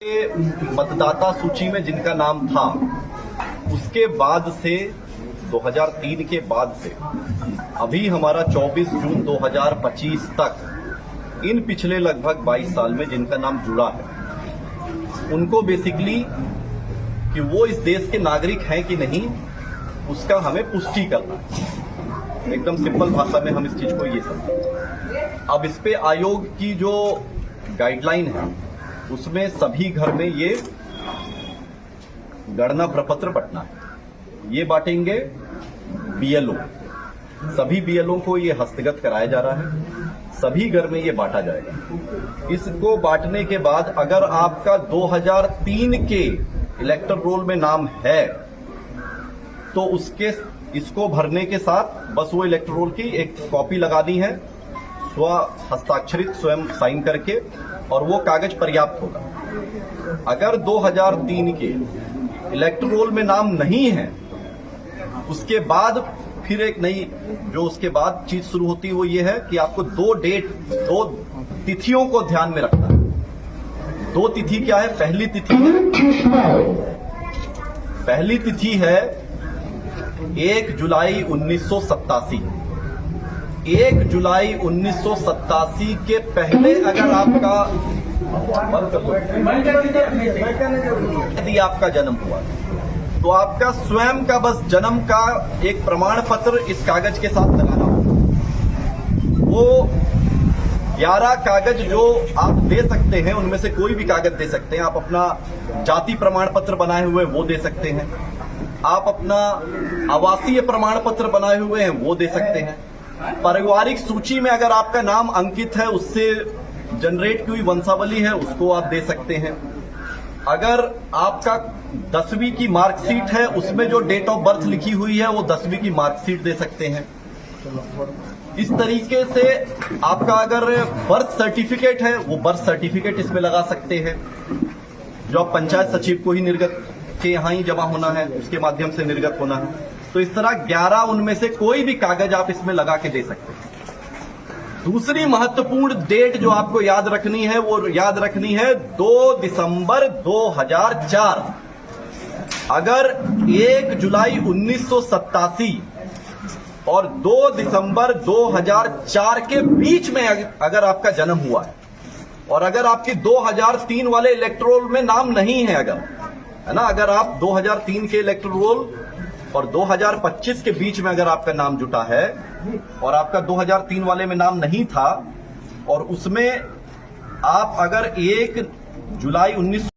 मतदाता सूची में जिनका नाम था उसके बाद से 2003 के बाद से अभी हमारा 24 जून 2025 तक इन पिछले लगभग 22 साल में जिनका नाम जुड़ा है उनको बेसिकली कि वो इस देश के नागरिक हैं कि नहीं उसका हमें पुष्टि करना है। एकदम सिंपल भाषा में हम इस चीज को ये समझें। अब इस पे आयोग की जो गाइडलाइन है उसमें सभी घर में ये गणना प्रपत्र बंटना है। ये बांटेंगे बीएलओ, सभी बीएलओ को ये हस्तगत कराया जा रहा है, सभी घर में ये बांटा जाएगा। इसको बांटने के बाद अगर आपका 2003 के इलेक्टर रोल में नाम है तो इसको भरने के साथ बस वो इलेक्टर रोल की एक कॉपी लगानी है, स्व हस्ताक्षरित स्वयं साइन करके, और वो कागज पर्याप्त होगा। अगर 2003 के इलेक्टर रोल में नाम नहीं है उसके बाद फिर एक नई जो उसके बाद चीज शुरू होती है वो ये है कि आपको दो तिथियों को ध्यान में रखना है। दो तिथि क्या है? पहली तिथि है 1 जुलाई 1987। 1 जुलाई 1987 के पहले अगर आपका यदि आपका जन्म हुआ तो आपका स्वयं का बस जन्म का एक प्रमाण पत्र इस कागज के साथ लगाना होगा। वो 11 कागज जो आप दे सकते हैं उनमें से कोई भी कागज दे सकते हैं। आप अपना जाति प्रमाण पत्र बनाए हुए वो दे सकते हैं, आप अपना आवासीय प्रमाण पत्र बनाए हुए हैं वो दे सकते हैं, पारिवारिक सूची में अगर आपका नाम अंकित है उससे जनरेट की हुई वंशावली है उसको आप दे सकते हैं। अगर आपका 10वीं की मार्कशीट है उसमें जो डेट ऑफ बर्थ लिखी हुई है वो 10वीं की मार्कशीट दे सकते हैं। इस तरीके से आपका अगर बर्थ सर्टिफिकेट है वो बर्थ सर्टिफिकेट इसमें लगा सकते हैं, जो आप पंचायत सचिव को ही निर्गत के यहां ही जमा होना है उसके माध्यम से निर्गत होना है। तो इस तरह 11 उनमें से कोई भी कागज आप इसमें लगा के दे सकते हैं। दूसरी महत्वपूर्ण डेट जो आपको याद रखनी है वो याद रखनी है 2 दिसंबर 2004। अगर 1 जुलाई 1987 और 2 दिसंबर 2004 के बीच में अगर आपका जन्म हुआ है और अगर आपके 2003 वाले इलेक्टोरल में नाम नहीं है, अगर है ना, अगर आप 2003 के इलेक्टोरल और 2025 के बीच में अगर आपका नाम जुटा है और आपका 2003 वाले में नाम नहीं था और उसमें आप अगर 1 जुलाई 19